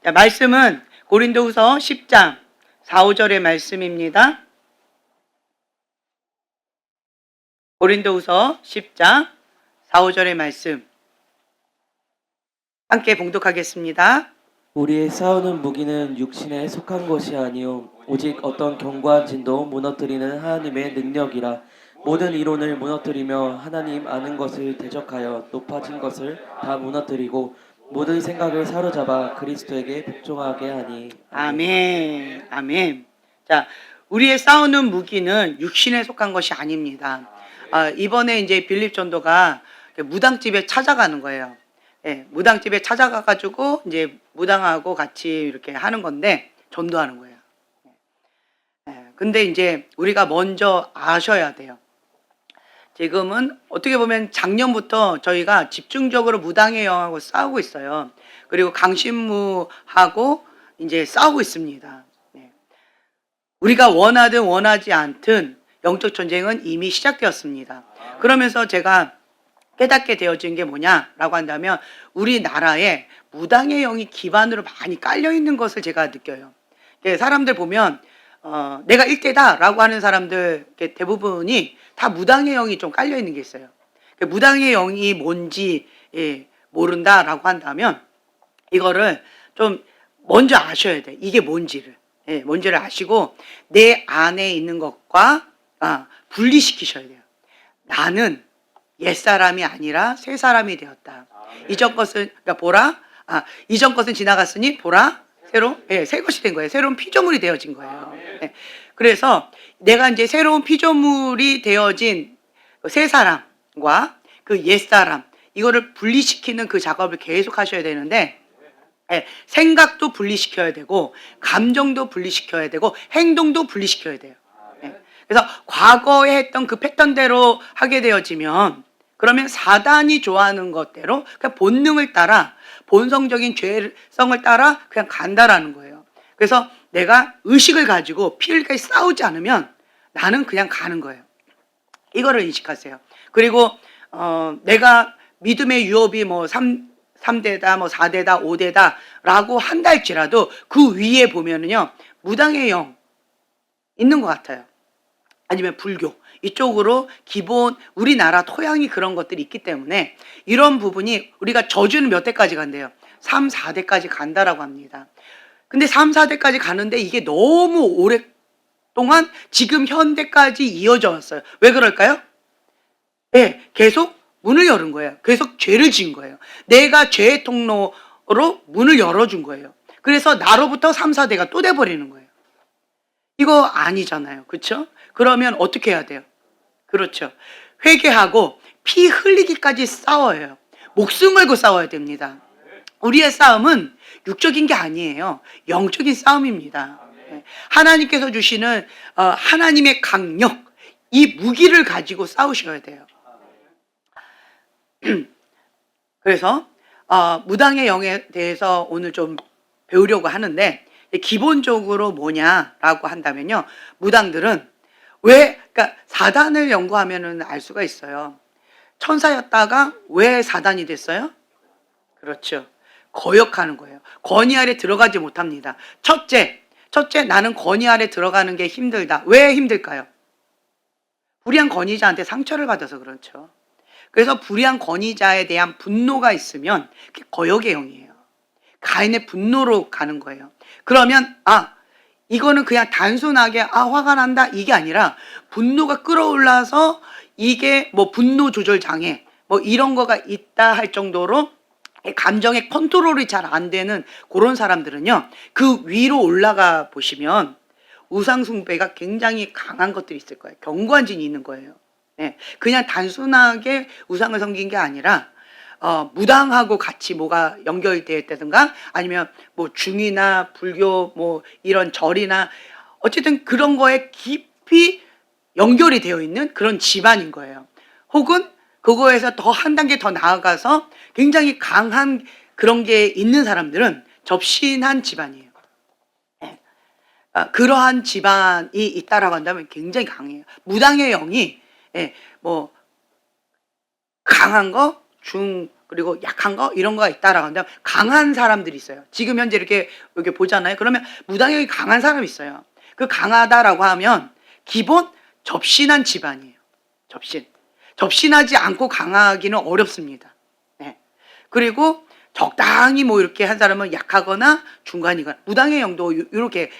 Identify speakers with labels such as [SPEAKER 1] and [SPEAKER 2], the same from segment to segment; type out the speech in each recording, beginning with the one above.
[SPEAKER 1] 자, 말씀은 고린도후서 10장 4, 5절의 말씀입니다. 고린도후서 10장 4, 5절의 말씀 함께 봉독하겠습니다.
[SPEAKER 2] 우리의 싸우는 무기는 육신에 속한 것이 아니요 오직 어떤 견고한 진도 무너뜨리는 하나님의 능력이라. 모든 이론을 무너뜨리며 하나님 아는 것을 대적하여 높아진 것을 다 무너뜨리고 모든 생각을 사로잡아 그리스도에게 복종하게 하니.
[SPEAKER 1] 아멘. 아멘. 자, 우리의 싸우는 무기는 육신에 속한 것이 아닙니다. 이번에 이제 빌립 전도가 무당집에 찾아가는 거예요. 예, 무당집에 찾아가가지고 이제 무당하고 같이 이렇게 하는 건데 전도하는 거예요. 예, 근데 이제 우리가 먼저 아셔야 돼요. 지금은 어떻게 보면 작년부터 저희가 집중적으로 무당의 영하고 싸우고 있어요. 그리고 강신무하고 이제 싸우고 있습니다. 네. 우리가 원하든 원하지 않든 영적 전쟁은 이미 시작되었습니다. 그러면서 제가 깨닫게 되어진 게 뭐냐라고 한다면 우리나라에 무당의 영이 기반으로 많이 깔려 있는 것을 제가 느껴요. 사람들 보면 내가 일대다라고 하는 사람들 대부분이 다 무당의 영이 좀 깔려 있는 게 있어요. 무당의 영이 뭔지 모른다라고 한다면 이거를 좀 먼저 아셔야 돼. 이게 뭔지를. 뭔지를 아시고 내 안에 있는 것과 분리시키셔야 돼요. 나는 옛사람이 아니라 새사람이 되었다. 이전 것은 그러니까 보라. 이전 것은 지나갔으니 보라. 새 것이 된 거예요. 새로운 피조물이 되어진 거예요. 그래서 내가 이제 새로운 피조물이 되어진 새 사람과 그 옛사람, 이거를 분리시키는 그 작업을 계속 하셔야 되는데, 생각도 분리시켜야 되고, 감정도 분리시켜야 되고, 행동도 분리시켜야 돼요. 그래서 과거에 했던 그 패턴대로 하게 되어지면, 그러면 사단이 좋아하는 것대로 그냥 본능을 따라, 본성적인 죄성을 따라 그냥 간다라는 거예요. 그래서 내가 의식을 가지고 피를 싸우지 않으면 나는 그냥 가는 거예요. 이거를 인식하세요. 그리고 내가 믿음의 유업이 뭐 3대다, 뭐 4대다, 5대다 라고 한다 할지라도 그 위에 보면은요, 무당의 영 있는 것 같아요. 아니면 불교. 이쪽으로 기본 우리나라 토양이 그런 것들이 있기 때문에 이런 부분이 우리가 저주는 몇 대까지 간대요? 3, 4대까지 간다라고 합니다. 근데 3, 4대까지 가는데 이게 너무 오랫동안 지금 현대까지 이어져 왔어요. 왜 그럴까요? 계속 문을 열은 거예요. 계속 죄를 지은 거예요. 내가 죄의 통로로 문을 열어준 거예요. 그래서 나로부터 3, 4대가 또 돼버리는 거예요. 이거 아니잖아요. 그렇죠? 그러면 어떻게 해야 돼요? 그렇죠. 회개하고 피 흘리기까지 싸워요. 목숨 걸고 싸워야 됩니다. 우리의 싸움은 육적인 게 아니에요. 영적인 싸움입니다. 하나님께서 주시는 하나님의 강력, 이 무기를 가지고 싸우셔야 돼요. 그래서 무당의 영에 대해서 오늘 좀 배우려고 하는데, 기본적으로 뭐냐라고 한다면요, 무당들은 그러니까 사단을 연구하면은 알 수가 있어요. 천사였다가 왜 사단이 됐어요? 그렇죠. 거역하는 거예요. 권위 아래 들어가지 못합니다. 첫째, 나는 권위 아래 들어가는 게 힘들다. 왜 힘들까요? 불의한 권위자한테 상처를 받아서 그렇죠. 그래서 불의한 권위자에 대한 분노가 있으면 그게 거역의 영이에요. 가인의 분노로 가는 거예요. 그러면 이거는 그냥 단순하게 화가 난다 이게 아니라 분노가 끌어올라서 이게 뭐 분노 조절 장애 뭐 이런 거가 있다 할 정도로 감정의 컨트롤이 잘 안 되는 그런 사람들은요, 그 위로 올라가 보시면 우상 숭배가 굉장히 강한 것들이 있을 거예요. 견고한 진이 있는 거예요. 그냥 단순하게 우상을 섬긴 게 아니라 무당하고 같이 뭐가 연결되어 있다든가 아니면 뭐 중이나 불교 뭐 이런 절이나 어쨌든 그런 거에 깊이 연결이 되어 있는 그런 집안인 거예요. 혹은 그거에서 더 한 단계 더 나아가서 굉장히 강한 그런 게 있는 사람들은 접신한 집안이에요. 그러한 집안이 있다라고 한다면 굉장히 강해요. 무당의 영이 뭐 강한 거, 그리고 약한 거 이런 거가 있다라고 하는데 강한 사람들이 있어요. 지금 현재 이렇게 보잖아요. 그러면 무당형이 강한 사람이 있어요. 그 강하다라고 하면 기본 접신한 집안이에요. 접신하지 않고 강하기는 어렵습니다. 네. 그리고 적당히 뭐 이렇게 한 사람은 약하거나 중간이거나 무당의 영도 이렇게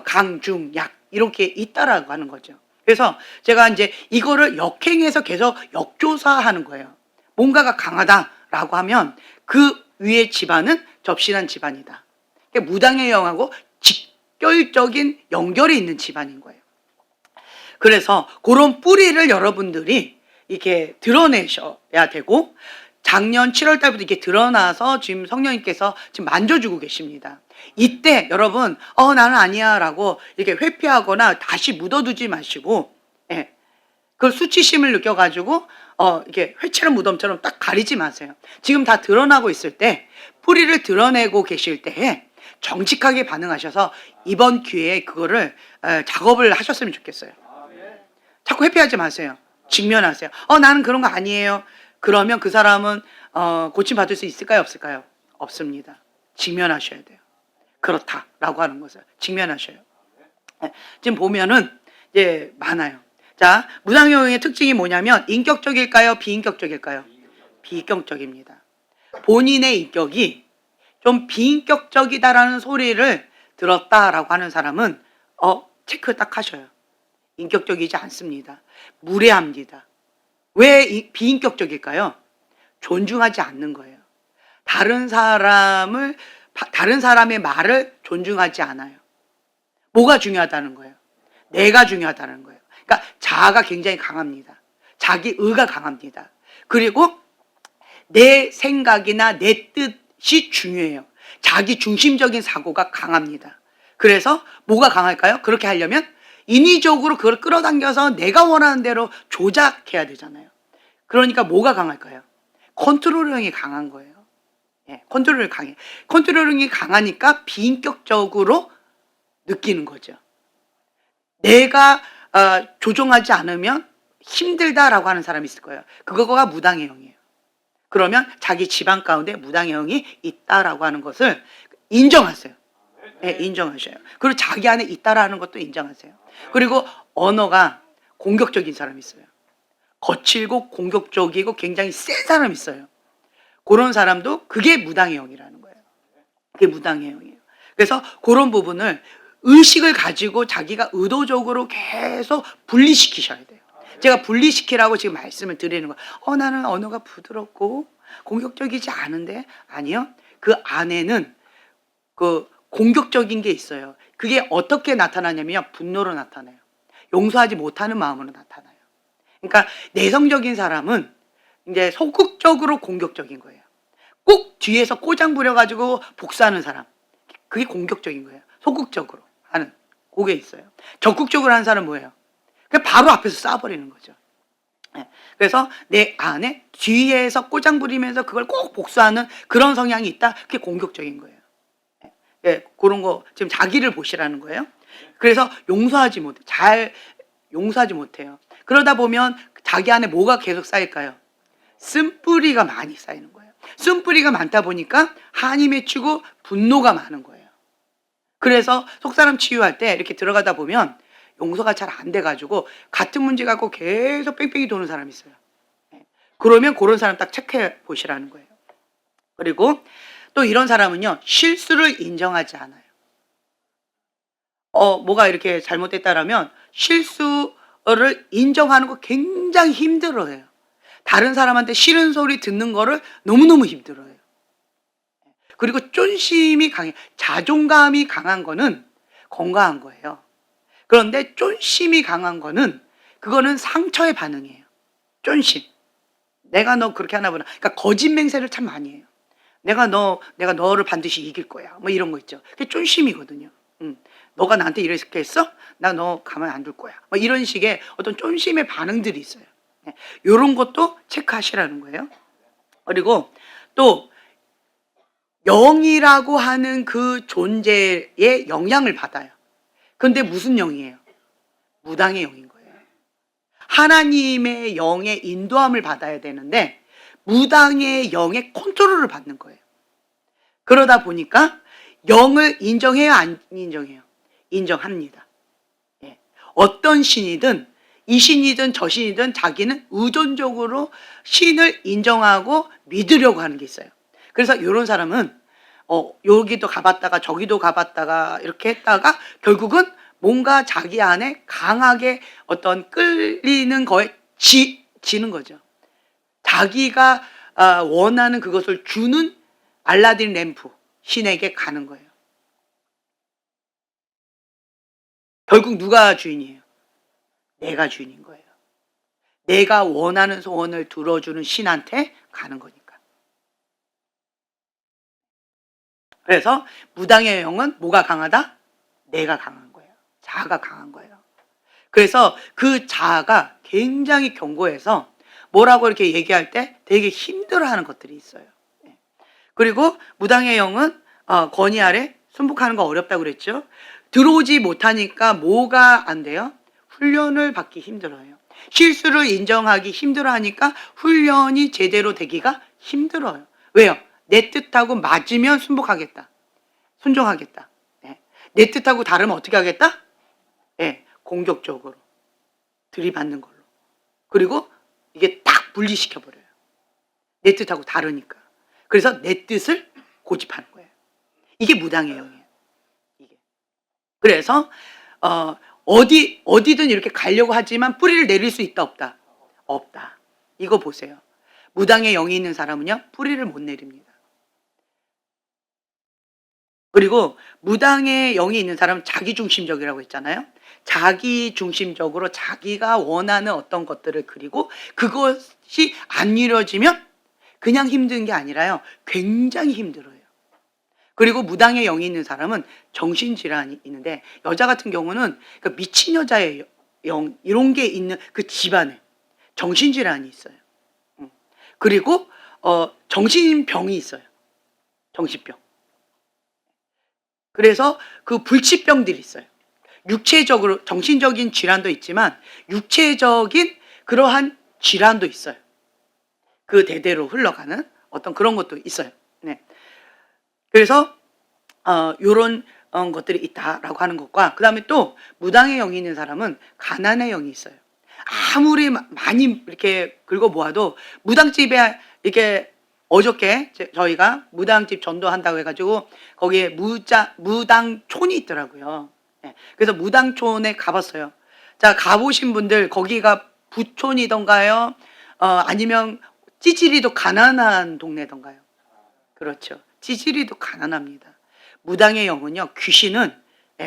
[SPEAKER 1] 강, 중, 약 이렇게 있다라고 하는 거죠. 그래서 제가 이제 이거를 역행해서 계속 역조사하는 거예요. 뭔가가 강하다라고 하면 그 위의 집안은 접신한 집안이다. 그러니까 무당의 영하고 직결적인 연결이 있는 집안인 거예요. 그래서 그런 뿌리를 여러분들이 이렇게 드러내셔야 되고 작년 7월 달부터 이렇게 드러나서 지금 성령님께서 지금 만져주고 계십니다. 이때 여러분 나는 아니야 라고 이렇게 회피하거나 다시 묻어두지 마시고 그걸 수치심을 느껴가지고 이렇게 회칠한 무덤처럼 딱 가리지 마세요. 지금 다 드러나고 있을 때 뿌리를 드러내고 계실 때에 정직하게 반응하셔서 이번 기회에 그거를 작업을 하셨으면 좋겠어요. 자꾸 회피하지 마세요. 직면하세요. 나는 그런 거 아니에요. 그러면 그 사람은 고침받을 수 있을까요? 없을까요? 없습니다. 직면하셔야 돼요. 그렇다라고 하는 것을 직면하셔요. 지금 보면은 이제 많아요. 자, 무당형의 특징이 뭐냐면 인격적일까요? 비인격적일까요? 비인격적입니다. 본인의 인격이 좀 비인격적이다라는 소리를 들었다라고 하는 사람은 체크 딱 하셔요. 인격적이지 않습니다. 무례합니다. 왜 비인격적일까요? 존중하지 않는 거예요. 다른 사람의 말을 존중하지 않아요. 뭐가 중요하다는 거예요? 내가 중요하다는 거예요. 그러니까 자아가 굉장히 강합니다. 자기 의가 강합니다. 그리고 내 생각이나 내 뜻이 중요해요. 자기 중심적인 사고가 강합니다. 그래서 뭐가 강할까요? 그렇게 하려면 인위적으로 그걸 끌어당겨서 내가 원하는 대로 조작해야 되잖아요. 그러니까 뭐가 강할까요? 컨트롤형이 강한 거예요. 컨트롤이 강해. 컨트롤형이 강하니까 비인격적으로 느끼는 거죠. 내가 조종하지 않으면 힘들다라고 하는 사람이 있을 거예요. 그거가 무당의 영이에요. 그러면 자기 집안 가운데 무당의 영이 있다라고 하는 것을 인정하세요. 인정하셔요. 그리고 자기 안에 있다라는 것도 인정하세요. 그리고 언어가 공격적인 사람이 있어요. 거칠고 공격적이고 굉장히 센 사람이 있어요. 그런 사람도 그게 무당의 영이라는 거예요. 그게 무당의 영이에요. 그래서 그런 부분을 의식을 가지고 자기가 의도적으로 계속 분리시키셔야 돼요. 제가 분리시키라고 지금 말씀을 드리는 거예요. 나는 언어가 부드럽고 공격적이지 않은데 아니요. 그 안에는 그 공격적인 게 있어요. 그게 어떻게 나타나냐면 분노로 나타나요. 용서하지 못하는 마음으로 나타나요. 그러니까 내성적인 사람은 이제 소극적으로 공격적인 거예요. 꼭 뒤에서 꼬장 부려가지고 복수하는 사람. 그게 공격적인 거예요. 소극적으로 하는. 그게 있어요. 적극적으로 하는 사람은 뭐예요? 그냥 바로 앞에서 쏴버리는 거죠. 그래서 내 안에 뒤에서 꼬장 부리면서 그걸 꼭 복수하는 그런 성향이 있다. 그게 공격적인 거예요. 그런 거 지금 자기를 보시라는 거예요. 그래서 용서하지 못해. 잘 용서하지 못해요. 그러다 보면 자기 안에 뭐가 계속 쌓일까요? 쓴뿌리가 많이 쌓이는 거예요. 쓴뿌리가 많다 보니까 한이 맺히고 분노가 많은 거예요. 그래서 속사람 치유할 때 이렇게 들어가다 보면 용서가 잘 안 돼가지고 같은 문제 갖고 계속 뺑뺑이 도는 사람이 있어요. 그러면 그런 사람 딱 체크해 보시라는 거예요. 그리고 또 이런 사람은요, 실수를 인정하지 않아요. 뭐가 이렇게 잘못됐다라면 실수를 인정하는 거 굉장히 힘들어해요. 다른 사람한테 싫은 소리 듣는 거를 너무너무 힘들어해요. 그리고 쫀심이 강해. 자존감이 강한 거는 건강한 거예요. 그런데 쫀심이 강한 거는 그거는 상처의 반응이에요. 쫀심. 내가 너 그렇게 하나 보나. 그러니까 거짓 맹세를 참 많이 해요. 내가 너를 반드시 이길 거야. 뭐 이런 거 있죠. 그게 쫀심이거든요. 너가 나한테 이렇게 했어? 나 너 가만 안 둘 거야. 뭐 이런 식의 어떤 쫀심의 반응들이 있어요. 이런 것도 체크하시라는 거예요. 그리고 또 영이라고 하는 그 존재의 영향을 받아요. 그런데 무슨 영이에요? 무당의 영인 거예요. 하나님의 영의 인도함을 받아야 되는데 무당의 영의 컨트롤을 받는 거예요. 그러다 보니까 영을 인정해요, 안 인정해요? 인정합니다. 예. 어떤 신이든 이 신이든 저 신이든 자기는 의존적으로 신을 인정하고 믿으려고 하는 게 있어요. 그래서 이런 사람은 여기도 가봤다가 저기도 가봤다가 이렇게 했다가 결국은 뭔가 자기 안에 강하게 어떤 끌리는 거에 지는 거죠. 자기가 원하는 그것을 주는 알라딘 램프 신에게 가는 거예요. 결국 누가 주인이에요? 내가 주인인 거예요. 내가 원하는 소원을 들어주는 신한테 가는 거니까. 그래서 무당의 영은 뭐가 강하다? 내가 강한 거예요. 자아가 강한 거예요. 그래서 그 자아가 굉장히 견고해서 뭐라고 이렇게 얘기할 때 되게 힘들어하는 것들이 있어요. 그리고 무당의 영은 권위 아래 순복하는 거 어렵다고 그랬죠. 들어오지 못하니까 뭐가 안 돼요? 훈련을 받기 힘들어요. 실수를 인정하기 힘들어하니까 훈련이 제대로 되기가 힘들어요. 왜요? 내 뜻하고 맞으면 순복하겠다. 순종하겠다. 내 뜻하고 다르면 어떻게 하겠다? 공격적으로 들이받는 걸로. 그리고 이게 딱 분리시켜버려요. 내 뜻하고 다르니까. 그래서 내 뜻을 고집하는 거예요. 이게 무당의 영이에요. 이게. 그래서 어디든 이렇게 가려고 하지만 뿌리를 내릴 수 있다 없다? 없다. 이거 보세요. 무당의 영이 있는 사람은요, 뿌리를 못 내립니다. 그리고 무당의 영이 있는 사람은 자기중심적이라고 했잖아요. 자기중심적으로 자기가 원하는 어떤 것들을 그리고 그것이 안 이루어지면 그냥 힘든 게 아니라요, 굉장히 힘들어요. 그리고 무당의 영이 있는 사람은 정신질환이 있는데, 여자 같은 경우는 그 미친 여자의 영 이런 게 있는 그 집안에 정신질환이 있어요. 그리고 정신병이 있어요. 정신병. 그래서 그 불치병들이 있어요. 육체적으로 정신적인 질환도 있지만 육체적인 그러한 질환도 있어요. 그 대대로 흘러가는 어떤 그런 것도 있어요. 네. 그래서 요런 것들이 있다라고 하는 것과, 그 다음에 또 무당의 영이 있는 사람은 가난의 영이 있어요. 아무리 많이 이렇게 긁어 모아도 무당집에 이렇게, 어저께 저희가 무당집 전도한다고 해가지고 거기에 무당촌이 있더라고요. 네. 그래서 무당촌에 가봤어요. 자, 가보신 분들 거기가 부촌이던가요? 아니면 찌질이도 가난한 동네던가요? 그렇죠. 찌질이도 가난합니다. 무당의 영은요, 귀신은,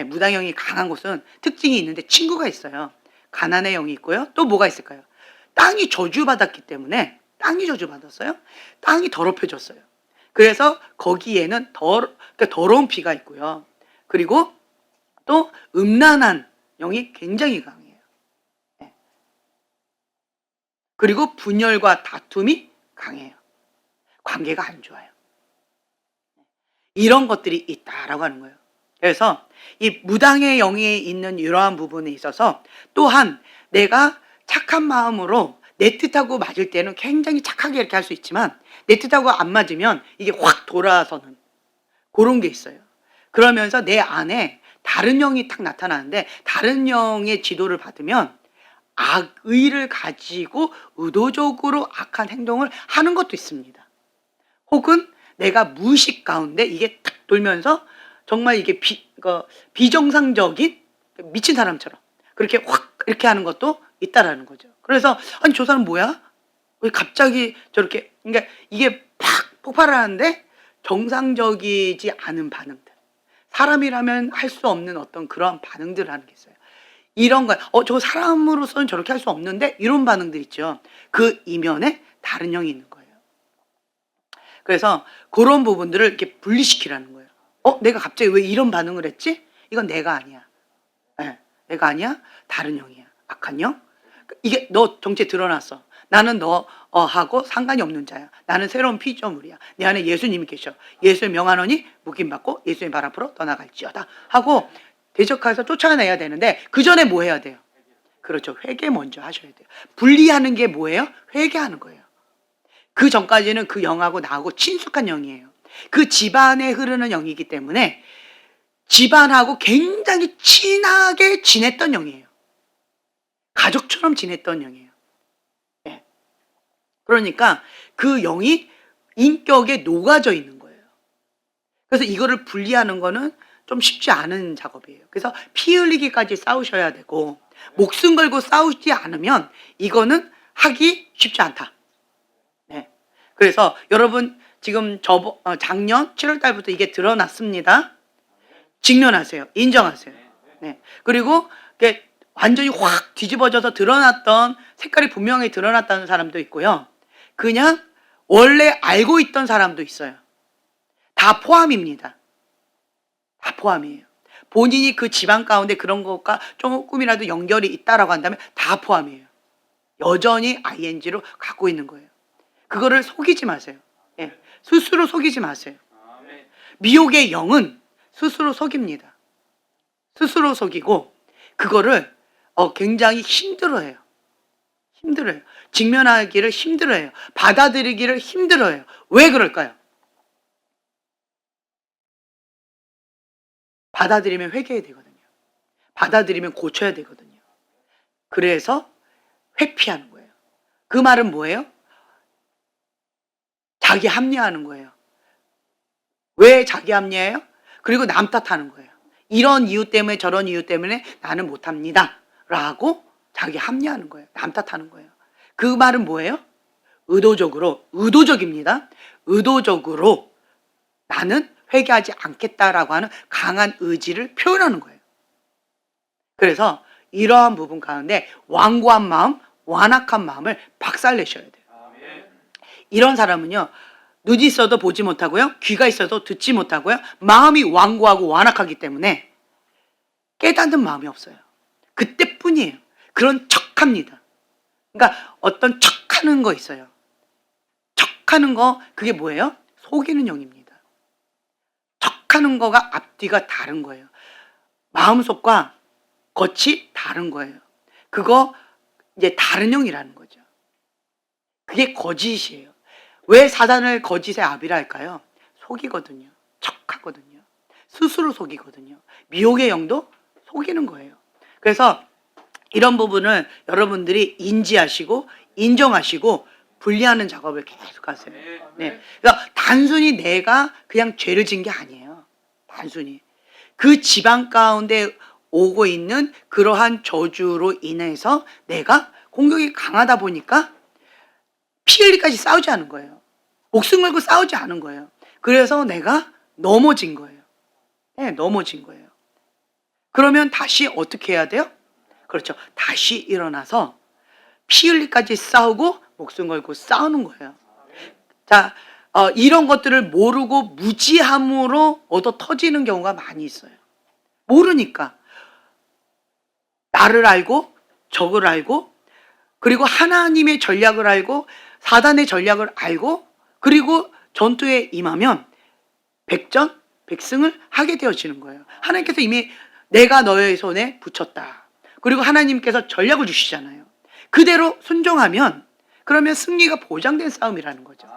[SPEAKER 1] 무당의 영이 강한 곳은 특징이 있는데 친구가 있어요. 가난의 영이 있고요. 또 뭐가 있을까요? 땅이 저주받았기 때문에, 땅이 저주받았어요. 땅이 더럽혀졌어요. 그래서 거기에는 그러니까 더러운 피가 있고요. 그리고 또 음란한 영이 굉장히 강해요. 그리고 분열과 다툼이 강해요. 관계가 안 좋아요. 이런 것들이 있다라고 하는 거예요. 그래서 이 무당의 영이 있는 이러한 부분에 있어서 또한 내가 착한 마음으로 내 뜻하고 맞을 때는 굉장히 착하게 이렇게 할 수 있지만 내 뜻하고 안 맞으면 이게 확 돌아서는 그런 게 있어요. 그러면서 내 안에 다른 영이 탁 나타나는데, 다른 영의 지도를 받으면 악의를 가지고 의도적으로 악한 행동을 하는 것도 있습니다. 혹은 내가 무의식 가운데 이게 탁 돌면서 정말 이게 비정상적인 미친 사람처럼 그렇게 확 이렇게 하는 것도 있다라는 거죠. 그래서 아니 저 사람 뭐야? 왜 갑자기 저렇게, 그러니까 이게 팍 폭발하는데 정상적이지 않은 반응들, 사람이라면 할 수 없는 어떤 그런 반응들을 하는 게 있어요. 이런 거, 저 사람으로서는 저렇게 할 수 없는데, 이런 반응들 있죠. 그 이면에 다른 영이 있는 거예요. 그래서 그런 부분들을 이렇게 분리시키라는 거예요. 내가 갑자기 왜 이런 반응을 했지? 이건 내가 아니야. 내가 아니야. 다른 영이야. 악한 영. 이게 너 정체 드러났어. 나는 너하고 상관이 없는 자야. 나는 새로운 피조물이야. 내 안에 예수님이 계셔. 예수의 명하노니 묵임받고 예수의 발 앞으로 떠나갈지어다 하고 대적해서 쫓아내야 되는데, 그 전에 뭐 해야 돼요? 그렇죠. 회개 먼저 하셔야 돼요. 분리하는 게 뭐예요? 회개하는 거예요. 그 전까지는 그 영하고 나하고 친숙한 영이에요. 그 집안에 흐르는 영이기 때문에 집안하고 굉장히 친하게 지냈던 영이에요. 가족처럼 지냈던 영이에요. 예. 그러니까 그 영이 인격에 녹아져 있는 거예요. 그래서 이거를 분리하는 거는 좀 쉽지 않은 작업이에요. 그래서 피 흘리기까지 싸우셔야 되고, 목숨 걸고 싸우지 않으면 이거는 하기 쉽지 않다. 네. 그래서 여러분 지금 작년 7월 달부터 이게 드러났습니다. 직면하세요. 인정하세요. 네. 그리고 이게 완전히 확 뒤집어져서 드러났던, 색깔이 분명히 드러났다는 사람도 있고요. 그냥 원래 알고 있던 사람도 있어요. 다 포함입니다. 다 포함이에요. 본인이 그 집안 가운데 그런 것과 조금이라도 연결이 있다라고 한다면 다 포함이에요. 여전히 ING로 갖고 있는 거예요. 그거를 속이지 마세요. 예. 스스로 속이지 마세요. 미혹의 영은 스스로 속입니다. 스스로 속이고 그거를 굉장히 힘들어해요. 힘들어요. 직면하기를 힘들어해요. 받아들이기를 힘들어해요. 왜 그럴까요? 받아들이면 회개해야 되거든요. 받아들이면 고쳐야 되거든요. 그래서 회피하는 거예요. 그 말은 뭐예요? 자기 합리화하는 거예요. 왜 자기 합리화해요? 그리고 남 탓하는 거예요. 이런 이유 때문에 저런 이유 때문에 나는 못합니다. 라고 자기 합리화하는 거예요. 남 탓하는 거예요. 그 말은 뭐예요? 의도적입니다. 의도적으로 나는 회개하지 않겠다라고 하는 강한 의지를 표현하는 거예요. 그래서 이러한 부분 가운데 완고한 마음, 완악한 마음을 박살내셔야 돼요. 이런 사람은요, 눈이 있어도 보지 못하고요, 귀가 있어도 듣지 못하고요, 마음이 완고하고 완악하기 때문에 깨닫는 마음이 없어요. 그때뿐이에요. 그런 척합니다. 그러니까 어떤 척하는 거 있어요. 척하는 거, 그게 뭐예요? 속이는 영입니다. 척하는 거가 앞뒤가 다른 거예요. 마음속과 겉이 다른 거예요. 그거 이제 다른 영이라는 거죠. 그게 거짓이에요. 왜 사단을 거짓의 아비라 할까요? 속이거든요. 척하거든요. 스스로 속이거든요. 미혹의 영도 속이는 거예요. 그래서 이런 부분을 여러분들이 인지하시고 인정하시고 분리하는 작업을 계속 하세요. 네. 그러니까 단순히 내가 그냥 죄를 진 게 아니에요. 단순히. 그 집안 가운데 오고 있는 그러한 저주로 인해서 내가 공격이 강하다 보니까 피 흘리기까지 싸우지 않은 거예요. 목숨 걸고 싸우지 않은 거예요. 그래서 내가 넘어진 거예요. 네, 넘어진 거예요. 그러면 다시 어떻게 해야 돼요? 그렇죠. 다시 일어나서 피 흘리기까지 싸우고 목숨 걸고 싸우는 거예요. 자, 이런 것들을 모르고 무지함으로 얻어 터지는 경우가 많이 있어요. 모르니까. 나를 알고 적을 알고 그리고 하나님의 전략을 알고 사단의 전략을 알고 그리고 전투에 임하면 백전백승을 하게 되어지는 거예요. 하나님께서 이미 내가 너의 손에 붙였다. 그리고 하나님께서 전략을 주시잖아요. 그대로 순종하면 그러면 승리가 보장된 싸움이라는 거죠.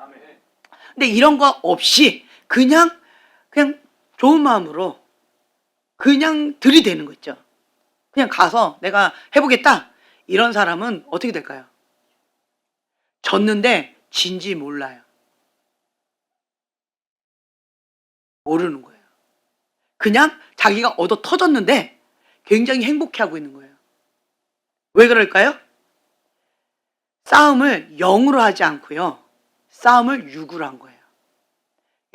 [SPEAKER 1] 근데 이런 거 없이 그냥 좋은 마음으로 그냥 들이대는 거 있죠. 그냥 가서 내가 해보겠다. 이런 사람은 어떻게 될까요? 졌는데 진지 몰라요. 모르는 거예요. 그냥 자기가 얻어 터졌는데 굉장히 행복해하고 있는 거예요. 왜 그럴까요? 싸움을 영으로 하지 않고요. 싸움을 육으로 한 거예요.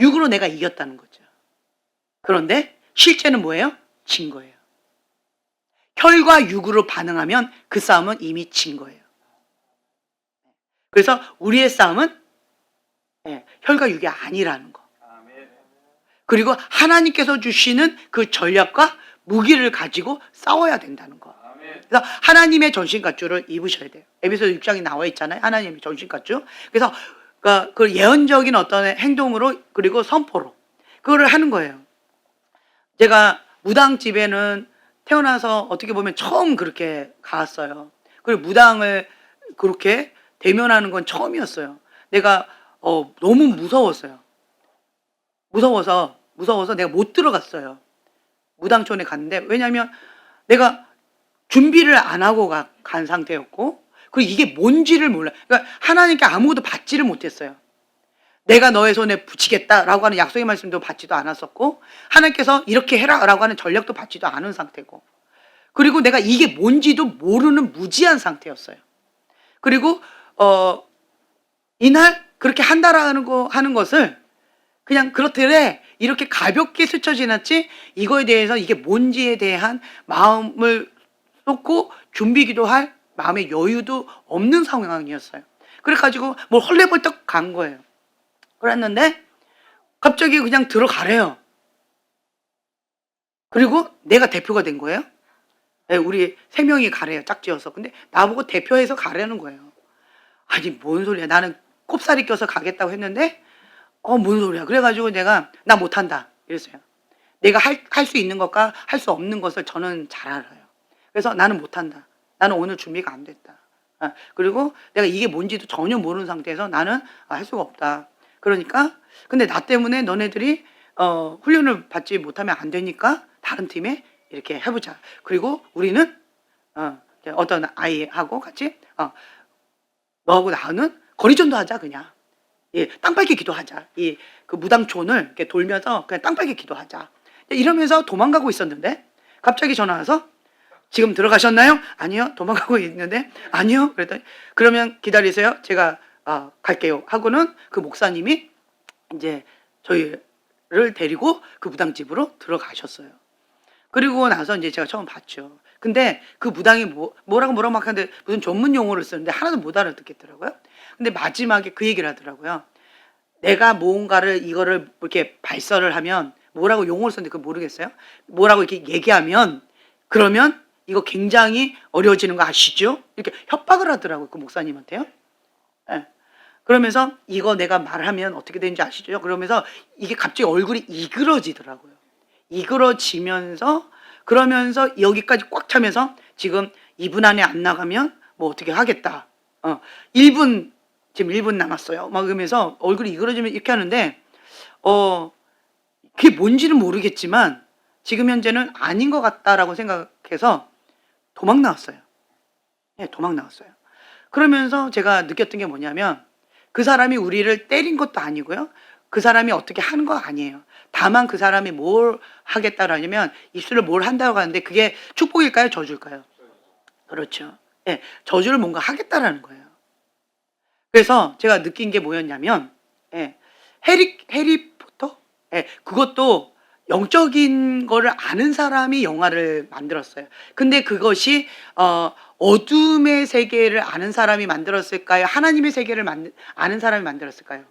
[SPEAKER 1] 육으로 내가 이겼다는 거죠. 그런데 실제는 뭐예요? 진 거예요. 혈과 육으로 반응하면 그 싸움은 이미 진 거예요. 그래서 우리의 싸움은 혈과 육이 아니라는 거. 그리고 하나님께서 주시는 그 전략과 무기를 가지고 싸워야 된다는 거. 그래서 하나님의 전신갑주를 입으셔야 돼요. 에베소 6장에 나와 있잖아요. 하나님의 전신갑주. 그래서 그 예언적인 어떤 행동으로 그리고 선포로 그거를 하는 거예요. 제가 무당집에는 태어나서 어떻게 보면 처음 그렇게 갔어요. 그리고 무당을 그렇게 대면하는 건 처음이었어요. 내가 너무 무서웠어요. 무서워서 내가 못 들어갔어요. 무당촌에 갔는데, 왜냐하면 내가 준비를 안 하고 간 상태였고, 그리고 이게 뭔지를 몰라. 그러니까 하나님께 아무것도 받지를 못했어요. 내가 너의 손에 붙이겠다라고 하는 약속의 말씀도 받지도 않았었고, 하나님께서 이렇게 해라라고 하는 전략도 받지도 않은 상태고, 그리고 내가 이게 뭔지도 모르는 무지한 상태였어요. 그리고 이날 그렇게 하는 것을 그냥 그렇더래 이렇게 가볍게 스쳐 지났지, 이거에 대해서 이게 뭔지에 대한 마음을 쏟고 준비기도 할 마음의 여유도 없는 상황이었어요. 그래가지고 뭘 헐레벌떡 간 거예요. 그랬는데 갑자기 그냥 들어가래요. 그리고 내가 대표가 된 거예요. 네, 우리 3명이 가래요, 짝지어서. 근데 나보고 대표해서 가라는 거예요. 아니 뭔 소리야, 나는 꼽사리 껴서 가겠다고 했는데 뭔 소리야. 그래가지고 내가 나 못한다 이랬어요. 내가 할 수 있는 것과 할 수 없는 것을 저는 잘 알아요. 그래서 나는 못한다. 나는 오늘 준비가 안 됐다. 그리고 내가 이게 뭔지도 전혀 모르는 상태에서 나는 할 수가 없다. 그러니까 근데 나 때문에 너네들이 훈련을 받지 못하면 안 되니까 다른 팀에 이렇게 해보자. 그리고 우리는 어떤 아이하고 같이 너하고 나는 거리전도 하자 그냥. 예, 땅밟기 기도하자. 그 무당촌을 이렇게 돌면서 그냥 땅밟기 기도하자. 이러면서 도망가고 있었는데 갑자기 전화 와서 지금 들어가셨나요? 아니요. 도망가고 있는데 아니요. 그랬더니 그러면 기다리세요. 제가 갈게요. 하고는 그 목사님이 이제 저희를 데리고 그 무당집으로 들어가셨어요. 그리고 나서 이제 제가 처음 봤죠. 근데 그 무당이 뭐라고 막 하는데 무슨 전문 용어를 쓰는데 하나도 못 알아듣겠더라고요. 근데 마지막에 그 얘기를 하더라고요. 내가 뭔가를 이거를 이렇게 발설을 하면 뭐라고 용어를 썼는데 그거 모르겠어요. 뭐라고 이렇게 얘기하면 그러면 이거 굉장히 어려워지는 거 아시죠? 이렇게 협박을 하더라고요. 그 목사님한테요. 네. 그러면서 이거 내가 말하면 어떻게 되는지 아시죠? 그러면서 이게 갑자기 얼굴이 이그러지더라고요. 이그러지면서 그러면서 여기까지 꽉 차면서 지금 2분 안에 안 나가면 뭐 어떻게 하겠다. 1분 지금 1분 남았어요. 막 그러면서 얼굴이 이그러지면 이렇게 하는데 그게 뭔지는 모르겠지만 지금 현재는 아닌 것 같다라고 생각해서 도망 나왔어요. 네, 도망 나왔어요. 그러면서 제가 느꼈던 게 뭐냐면 그 사람이 우리를 때린 것도 아니고요. 그 사람이 어떻게 하는 거 아니에요. 다만 그 사람이 뭘 하겠다라면 입술을 뭘 한다고 하는데 그게 축복일까요? 저주일까요? 그렇죠. 예, 저주를 뭔가 하겠다라는 거예요. 그래서 제가 느낀 게 뭐였냐면 해리포터? 그것도 영적인 거를 아는 사람이 영화를 만들었어요. 근데 그것이 어둠의 세계를 아는 사람이 만들었을까요? 하나님의 세계를 아는 사람이 만들었을까요?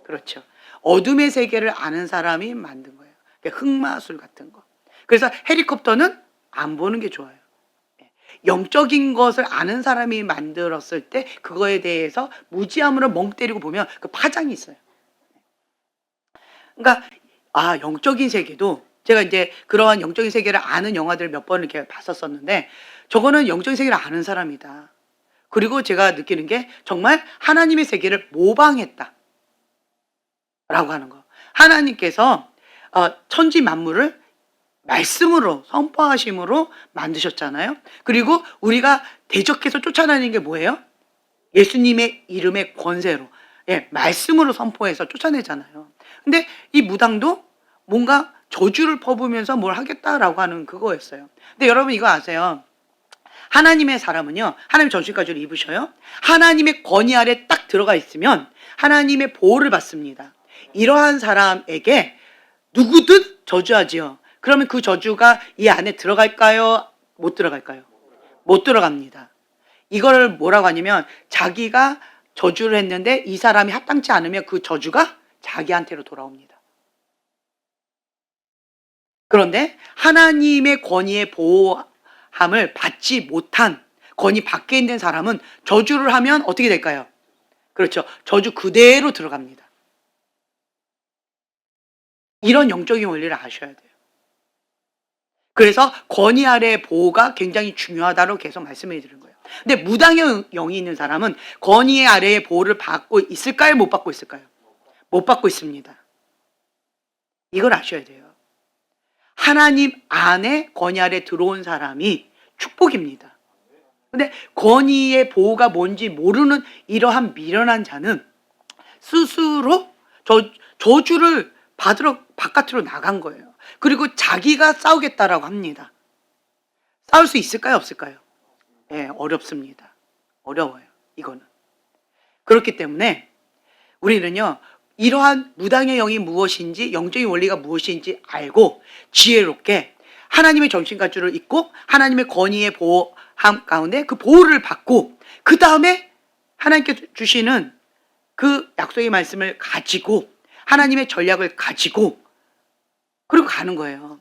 [SPEAKER 1] 그렇죠. 어둠의 세계를 아는 사람이 만든 거예요. 흑마술 같은 거. 그래서 헬리콥터는 안 보는 게 좋아요. 영적인 것을 아는 사람이 만들었을 때 그거에 대해서 무지함으로 멍 때리고 보면 그 파장이 있어요. 그러니까 영적인 세계도 제가 이제 그러한 영적인 세계를 아는 영화들을 몇 번 이렇게 봤었었는데 저거는 영적인 세계를 아는 사람이다. 그리고 제가 느끼는 게 정말 하나님의 세계를 모방했다. 라고 하는 거. 하나님께서 천지 만물을 말씀으로 선포하심으로 만드셨잖아요. 그리고 우리가 대적해서 쫓아다니는 게 뭐예요? 예수님의 이름의 권세로 말씀으로 선포해서 쫓아내잖아요. 근데 이 무당도 뭔가 저주를 퍼부으면서 뭘 하겠다라고 하는 그거였어요. 근데 여러분 이거 아세요? 하나님의 사람은요, 하나님 전신가지를 입으셔요. 하나님의 권위 아래 딱 들어가 있으면 하나님의 보호를 받습니다. 이러한 사람에게 누구든 저주하지요. 그러면 그 저주가 이 안에 들어갈까요? 못 들어갈까요? 못 들어갑니다. 이걸 뭐라고 하냐면 자기가 저주를 했는데 이 사람이 합당치 않으면 그 저주가 자기한테로 돌아옵니다. 그런데 하나님의 권위의 보호함을 받지 못한 권위 밖에 있는 사람은 저주를 하면 어떻게 될까요? 그렇죠. 저주 그대로 들어갑니다. 이런 영적인 원리를 아셔야 돼요. 그래서 권위 아래의 보호가 굉장히 중요하다고 계속 말씀해 드리는 거예요. 근데 무당의 영이 있는 사람은 권위의 아래에 보호를 받고 있을까요? 못 받고 있을까요? 못 받고 있습니다. 이걸 아셔야 돼요. 하나님 안에 권위 아래 들어온 사람이 축복입니다. 근데 권위의 보호가 뭔지 모르는 이러한 미련한 자는 스스로 저주를 받으러 바깥으로 나간 거예요. 그리고 자기가 싸우겠다라고 합니다. 싸울 수 있을까요? 없을까요? 네, 어렵습니다. 어려워요. 이거는. 그렇기 때문에 우리는요, 이러한 무당의 영이 무엇인지, 영적인 원리가 무엇인지 알고 지혜롭게 하나님의 정신가주를 잊고 하나님의 권위의 보호함 가운데 그 보호를 받고 그 다음에 하나님께 주시는 그 약속의 말씀을 가지고 하나님의 전략을 가지고 그리고 가는 거예요.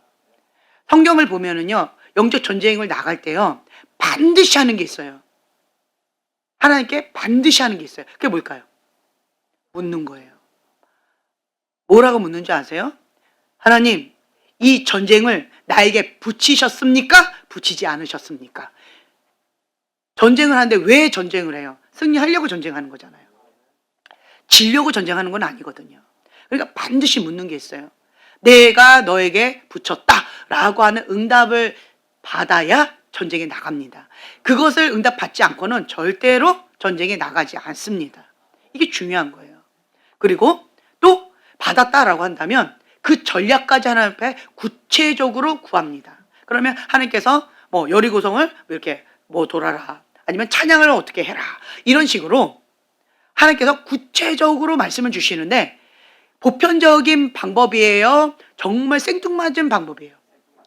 [SPEAKER 1] 성경을 보면은요, 영적 전쟁을 나갈 때요, 반드시 하는 게 있어요. 하나님께 반드시 하는 게 있어요. 그게 뭘까요? 묻는 거예요. 뭐라고 묻는지 아세요? 하나님, 이 전쟁을 나에게 붙이셨습니까? 붙이지 않으셨습니까? 전쟁을 하는데 왜 전쟁을 해요? 승리하려고 전쟁하는 거잖아요. 지려고 전쟁하는 건 아니거든요. 그러니까 반드시 묻는 게 있어요. 내가 너에게 붙였다라고 하는 응답을 받아야 전쟁에 나갑니다. 그것을 응답받지 않고는 절대로 전쟁에 나가지 않습니다. 이게 중요한 거예요. 그리고 또 받았다라고 한다면 그 전략까지 하나님 앞에 구체적으로 구합니다. 그러면 하나님께서 뭐 여리고성을 이렇게 뭐 돌아라, 아니면 찬양을 어떻게 해라, 이런 식으로 하나님께서 구체적으로 말씀을 주시는데 보편적인 방법이에요? 정말 생뚱맞은 방법이에요?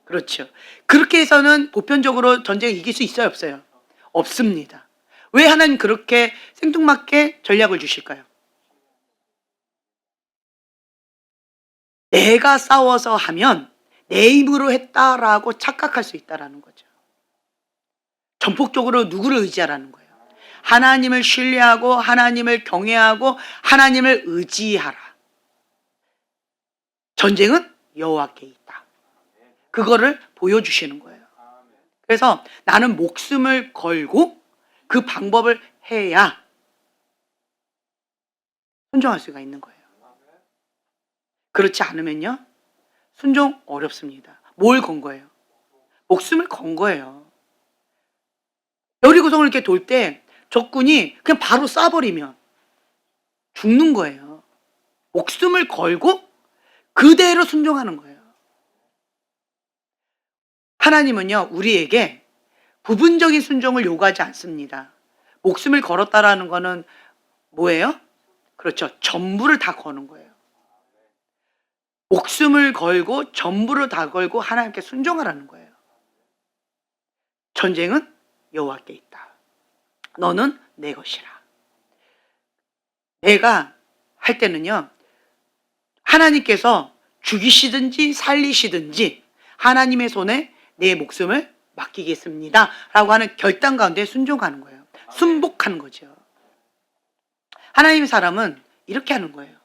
[SPEAKER 1] 그렇죠. 그렇게 해서는 보편적으로 전쟁을 이길 수 있어요, 없어요? 없습니다. 왜 하나님 그렇게 생뚱맞게 전략을 주실까요? 내가 싸워서 하면 내 힘으로 했다라고 착각할 수 있다라는 거죠. 전폭적으로 누구를 의지하라는 거예요? 하나님을 신뢰하고 하나님을 경외하고 하나님을 의지하라. 전쟁은 여호와께 있다. 그거를 보여주시는 거예요. 그래서 나는 목숨을 걸고 그 방법을 해야 순종할 수가 있는 거예요. 그렇지 않으면요, 순종 어렵습니다. 뭘 건 거예요? 목숨을 건 거예요. 여리고성을 이렇게 돌 때 적군이 그냥 바로 쏴버리면 죽는 거예요. 목숨을 걸고 그대로 순종하는 거예요. 하나님은요, 우리에게 부분적인 순종을 요구하지 않습니다. 목숨을 걸었다라는 거는 뭐예요? 그렇죠. 전부를 다 거는 거예요. 목숨을 걸고 전부를 다 걸고 하나님께 순종하라는 거예요. 전쟁은 여호와께 있다. 너는 내 것이라. 내가 할 때는요, 하나님께서 죽이시든지 살리시든지 하나님의 손에 내 목숨을 맡기겠습니다 라고 하는 결단 가운데 순종하는 거예요. 순복하는 거죠. 하나님의 사람은 이렇게 하는 거예요.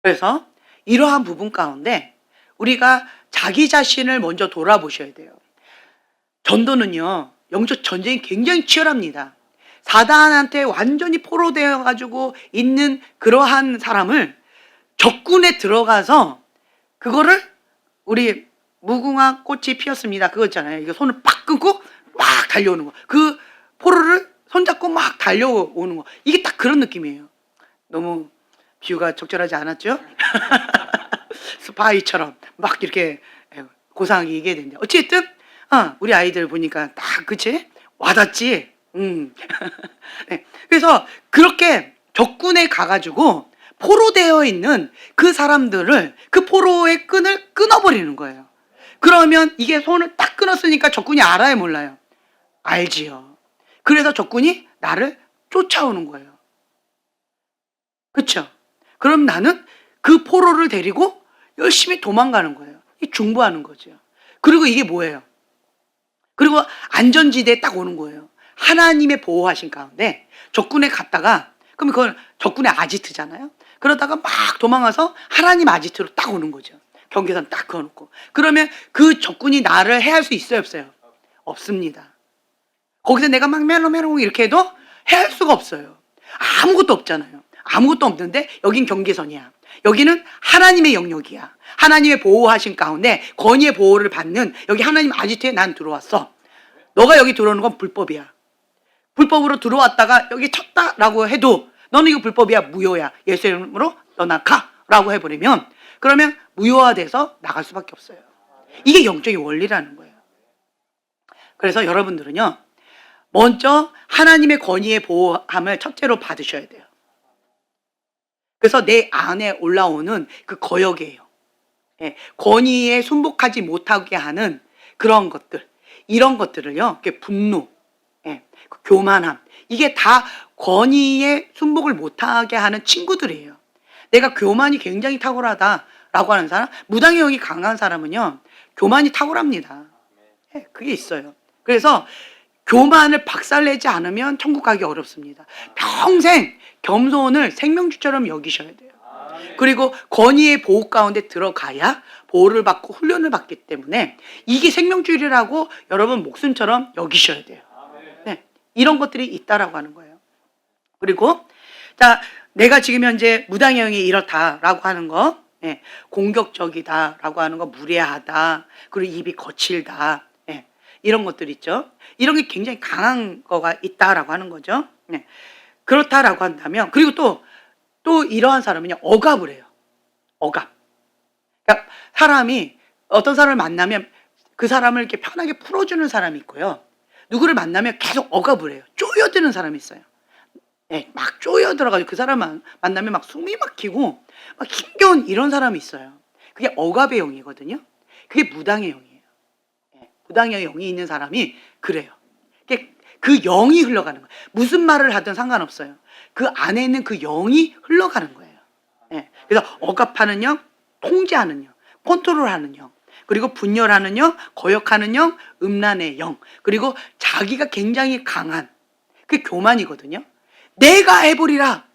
[SPEAKER 1] 그래서 이러한 부분 가운데 우리가 자기 자신을 먼저 돌아보셔야 돼요. 전도는요, 영적 전쟁이 굉장히 치열합니다. 사단한테 완전히 포로되어 가지고 있는 그러한 사람을 적군에 들어가서 그거를 우리 무궁화 꽃이 피었습니다, 그거 있잖아요. 이거 손을 팍 끊고 막 달려오는 거, 그 포로를 손잡고 막 달려오는 거, 이게 딱 그런 느낌이에요. 너무 비유가 적절하지 않았죠? 스파이처럼 막 이렇게 고상하게 얘기해야 되는데, 어쨌든 우리 아이들 보니까 딱 그치? 와닿지? 네. 그래서 그렇게 적군에 가가지고 포로되어 있는 그 사람들을, 그 포로의 끈을 끊어버리는 거예요. 그러면 이게 손을 딱 끊었으니까 적군이 알아요, 몰라요? 알지요. 그래서 적군이 나를 쫓아오는 거예요. 그렇죠? 그럼 나는 그 포로를 데리고 열심히 도망가는 거예요. 이 중보하는 거죠. 그리고 이게 뭐예요? 그리고 안전지대에 딱 오는 거예요. 하나님의 보호하신 가운데 적군에 갔다가, 그럼 그건 적군의 아지트잖아요. 그러다가 막 도망가서 하나님 아지트로 딱 오는 거죠. 경계선 딱 그어놓고. 그러면 그 적군이 나를 해할 수 있어요, 없어요? 없습니다. 거기서 내가 막 메롱메롱 이렇게 해도 해할 수가 없어요. 아무것도 없잖아요. 아무것도 없는데 여긴 경계선이야. 여기는 하나님의 영역이야. 하나님의 보호하신 가운데 권위의 보호를 받는 여기 하나님 아지트에 난 들어왔어. 너가 여기 들어오는 건 불법이야. 불법으로 들어왔다가 여기 쳤다라고 해도 너는 이거 불법이야, 무효야. 예수 이름으로 떠나가라고 해버리면 그러면 무효화돼서 나갈 수밖에 없어요. 이게 영적인 원리라는 거예요. 그래서 여러분들은요, 먼저 하나님의 권위의 보호함을 첫째로 받으셔야 돼요. 그래서 내 안에 올라오는 그 거역이에요. 예, 권위에 순복하지 못하게 하는 그런 것들, 이런 것들을요, 분노, 예, 그 교만함, 이게 다 권위에 순복을 못하게 하는 친구들이에요. 내가 교만이 굉장히 탁월하다라고 하는 사람, 무당의 영이 강한 사람은요, 교만이 탁월합니다. 예, 그게 있어요. 그래서 교만을 박살내지 않으면 천국 가기 어렵습니다. 평생 겸손을 생명주처럼 여기셔야 돼요. 그리고 권위의 보호 가운데 들어가야 보호를 받고 훈련을 받기 때문에 이게 생명줄이라고 여러분 목숨처럼 여기셔야 돼요. 네, 이런 것들이 있다라고 하는 거예요. 그리고 자, 내가 지금 현재 무당의 영이 이렇다라고 하는 거, 네, 공격적이다라고 하는 거, 무례하다, 그리고 입이 거칠다, 네, 이런 것들 있죠. 이런 게 굉장히 강한 거가 있다라고 하는 거죠. 네, 그렇다라고 한다면, 그리고 또 이러한 사람은요, 억압을 해요. 억압. 그러니까 사람이 어떤 사람을 만나면 그 사람을 이렇게 편하게 풀어주는 사람이 있고요. 누구를 만나면 계속 억압을 해요. 쪼여드는 사람이 있어요. 네, 막 쪼여들어가지고 그 사람 만나면 막 숨이 막히고 막 힘겨운 이런 사람이 있어요. 그게 억압의 영이거든요. 그게 무당의 영이에요. 네, 무당의 영이 있는 사람이 그래요. 그 영이 흘러가는 거예요. 무슨 말을 하든 상관없어요. 그 안에 있는 그 영이 흘러가는 거예요. 네, 그래서 억압하는 영, 통제하는 영, 컨트롤하는 영, 그리고 분열하는 영, 거역하는 영, 음란의 영, 그리고 자기가 굉장히 강한, 그게 교만이거든요. 내가 해버리라.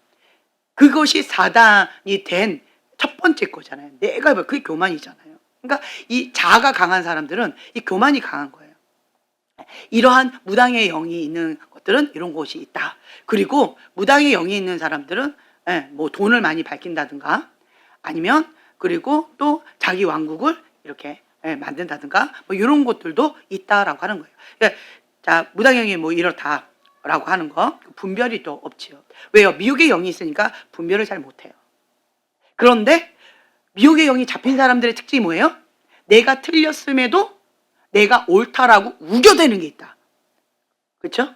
[SPEAKER 1] 그것이 사단이 된 첫 번째 거잖아요. 내가 해버려. 그게 교만이잖아요. 그러니까 이 자아가 강한 사람들은 이 교만이 강한 거예요. 이러한 무당의 영이 있는 것들은 이런 곳이 있다. 그리고 무당의 영이 있는 사람들은 뭐 돈을 많이 밝힌다든가 아니면 그리고 또 자기 왕국을 이렇게 만든다든가 뭐 이런 것들도 있다라고 하는 거예요. 그러니까 자, 무당의 영이 뭐 이렇다라고 하는 거 분별이 또 없지요. 왜요? 미혹의 영이 있으니까 분별을 잘 못해요. 그런데 미혹의 영이 잡힌 사람들의 특징이 뭐예요? 내가 틀렸음에도 내가 옳다라고 우겨대는 게 있다. 그렇죠?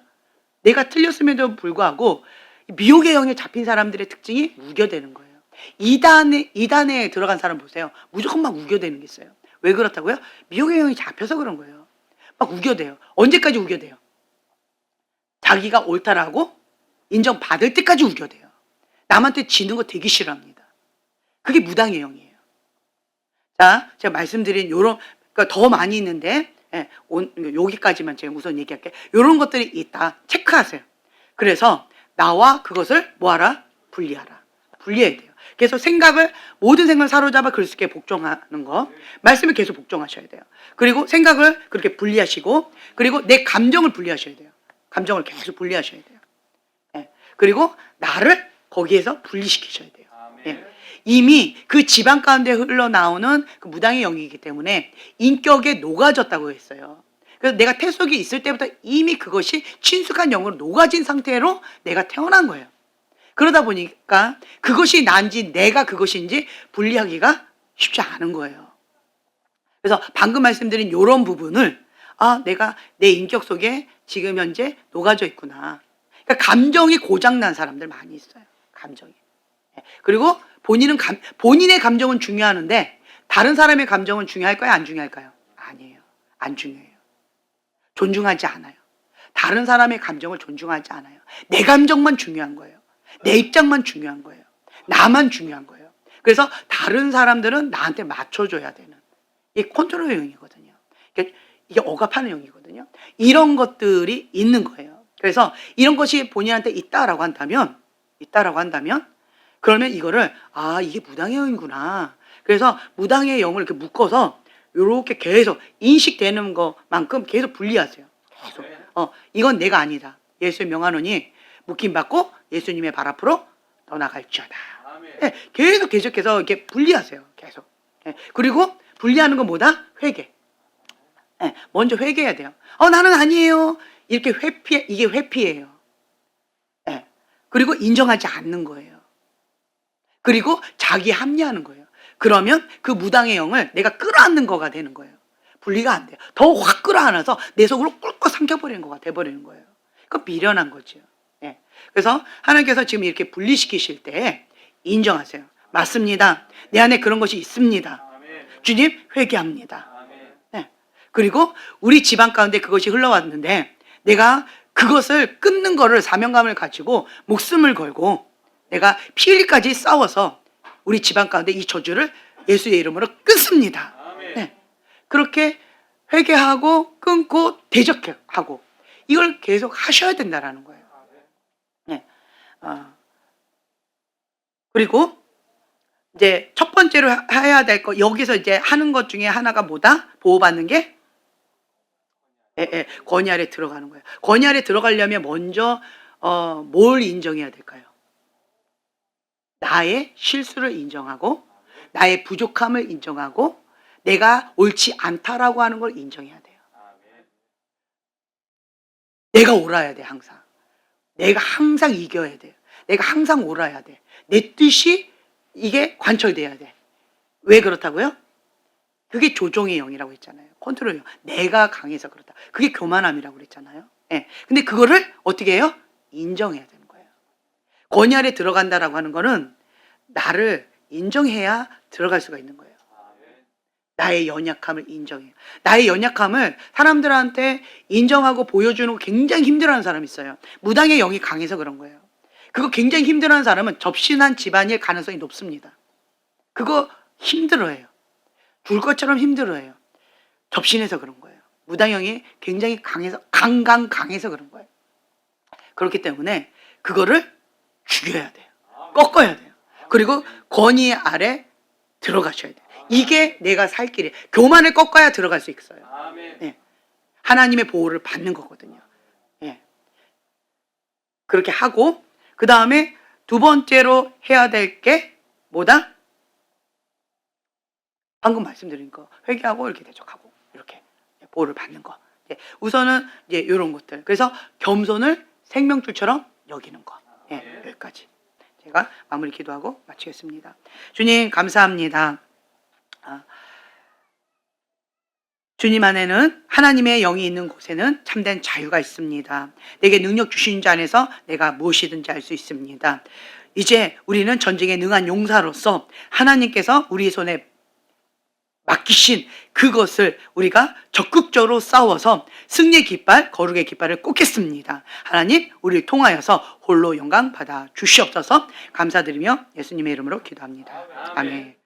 [SPEAKER 1] 내가 틀렸음에도 불구하고 미혹의 영에 잡힌 사람들의 특징이 우겨대는 거예요. 이단에 들어간 사람 보세요. 무조건 막 우겨대는 게 있어요. 왜 그렇다고요? 미혹의 영이 잡혀서 그런 거예요. 막 우겨대요. 언제까지 우겨대요? 자기가 옳다라고 인정받을 때까지 우겨대요. 남한테 지는 거 되게 싫어합니다. 그게 무당의 영이에요. 자, 제가 말씀드린 요런, 그러니까 더 많이 있는데 여기까지만 제가 우선 얘기할게요. 이런 것들이 있다. 체크하세요. 그래서 나와 그것을 뭐하라? 분리하라. 분리해야 돼요. 그래서 모든 생각을 사로잡아 그리스도께 복종하는 거. 말씀을 계속 복종하셔야 돼요. 그리고 생각을 그렇게 분리하시고, 그리고 내 감정을 분리하셔야 돼요. 감정을 계속 분리하셔야 돼요. 예. 그리고 나를 거기에서 분리시키셔야 돼요. 예. 이미 그 집안 가운데 흘러나오는 그 무당의 영이기 때문에 인격에 녹아졌다고 했어요. 그래서 내가 태속에 있을 때부터 이미 그것이 친숙한 영으로 녹아진 상태로 내가 태어난 거예요. 그러다 보니까 그것이 난지 내가 그것인지 분리하기가 쉽지 않은 거예요. 그래서 방금 말씀드린 이런 부분을 내가 내 인격 속에 지금 현재 녹아져 있구나. 그러니까 감정이 고장난 사람들 많이 있어요. 감정이. 그리고 본인의 감정은 중요하는데 다른 사람의 감정은 중요할까요? 안 중요할까요? 아니에요. 안 중요해요. 존중하지 않아요. 다른 사람의 감정을 존중하지 않아요. 내 감정만 중요한 거예요. 내 입장만 중요한 거예요. 나만 중요한 거예요. 그래서 다른 사람들은 나한테 맞춰줘야 되는 이게 컨트롤 영이거든요. 이게 억압하는 영이거든요. 이런 것들이 있는 거예요. 그래서 이런 것이 본인한테 있다라고 한다면 그러면 이거를 이게 무당의 영이구나. 그래서 무당의 영을 이렇게 묶어서 이렇게 계속 인식되는 것만큼 계속 분리하세요. 계속. 이건 내가 아니다. 예수의 명하노니 묶임 받고 예수님의 발 앞으로 떠나갈지어다. 예, 계속해서 이렇게 분리하세요. 계속. 예, 그리고 분리하는 건 뭐다? 회개. 예, 먼저 회개해야 돼요. 나는 아니에요. 이렇게 이게 회피예요. 예, 그리고 인정하지 않는 거예요. 그리고 자기 합리하는 거예요. 그러면 그 무당의 영을 내가 끌어안는 거가 되는 거예요. 분리가 안 돼요. 더 확 끌어안아서 내 속으로 꿀꺽 삼켜버리는 거가 돼버리는 거예요. 그건 미련한 거죠. 예. 그래서 하나님께서 지금 이렇게 분리시키실 때 인정하세요. 맞습니다. 내 안에 그런 것이 있습니다. 주님, 회개합니다. 네. 그리고 우리 집안 가운데 그것이 흘러왔는데 내가 그것을 끊는 거를 사명감을 가지고 목숨을 걸고 내가 피 흘리까지 싸워서 우리 집안 가운데 이 저주를 예수의 이름으로 끊습니다. 네. 그렇게 회개하고 끊고 대적하고 이걸 계속 하셔야 된다라는 거예요. 네. 그리고 이제 첫 번째로 해야 될 거, 여기서 이제 하는 것 중에 하나가 뭐다? 보호받는 게? 권위 아래 들어가는 거예요. 권위 아래 들어가려면 먼저 뭘 인정해야 될까요? 나의 실수를 인정하고 나의 부족함을 인정하고 내가 옳지 않다라고 하는 걸 인정해야 돼요. 내가 옳아야 돼. 항상 내가 항상 이겨야 돼요. 내가 항상 옳아야 돼. 내 뜻이 이게 관철돼야 돼. 왜 그렇다고요? 그게 조종의 영이라고 했잖아요. 컨트롤 영. 내가 강해서 그렇다. 그게 교만함이라고 그랬잖아요. 예. 근데 그거를 어떻게 해요? 인정해야 되는 거예요. 권위 아래 들어간다라고 하는 거는 나를 인정해야 들어갈 수가 있는 거예요. 나의 연약함을 인정해요. 나의 연약함을 사람들한테 인정하고 보여주는 거 굉장히 힘들어하는 사람이 있어요. 무당의 영이 강해서 그런 거예요. 그거 굉장히 힘들어하는 사람은 접신한 집안일 가능성이 높습니다. 그거 힘들어해요. 죽을 것처럼 힘들어해요. 접신해서 그런 거예요. 무당형이 굉장히 강해서 강해서 그런 거예요. 그렇기 때문에 그거를 죽여야 돼요. 꺾어야 돼요. 그리고 권위 아래 들어가셔야 돼요. 이게 내가 살 길이에요. 교만을 꺾어야 들어갈 수 있어요. 네. 하나님의 보호를 받는 거거든요. 네. 그렇게 하고 그 다음에 두 번째로 해야 될 게 뭐다? 방금 말씀드린 거 회개하고 이렇게 대적하고 이렇게 보호를 받는 거. 우선은 이제 이런 것들. 그래서 겸손을 생명줄처럼 여기는 거. 여기까지. 제가 마무리 기도하고 마치겠습니다. 주님 감사합니다. 주님 안에는 하나님의 영이 있는 곳에는 참된 자유가 있습니다. 내게 능력 주신 자 안에서 내가 무엇이든지 할 수 있습니다. 이제 우리는 전쟁에 능한 용사로서 하나님께서 우리 손에 맡기신 그것을 우리가 적극적으로 싸워서 승리의 깃발, 거룩의 깃발을 꽂겠습니다. 하나님, 우리를 통하여서 홀로 영광 받아 주시옵소서. 감사드리며 예수님의 이름으로 기도합니다. 아멘.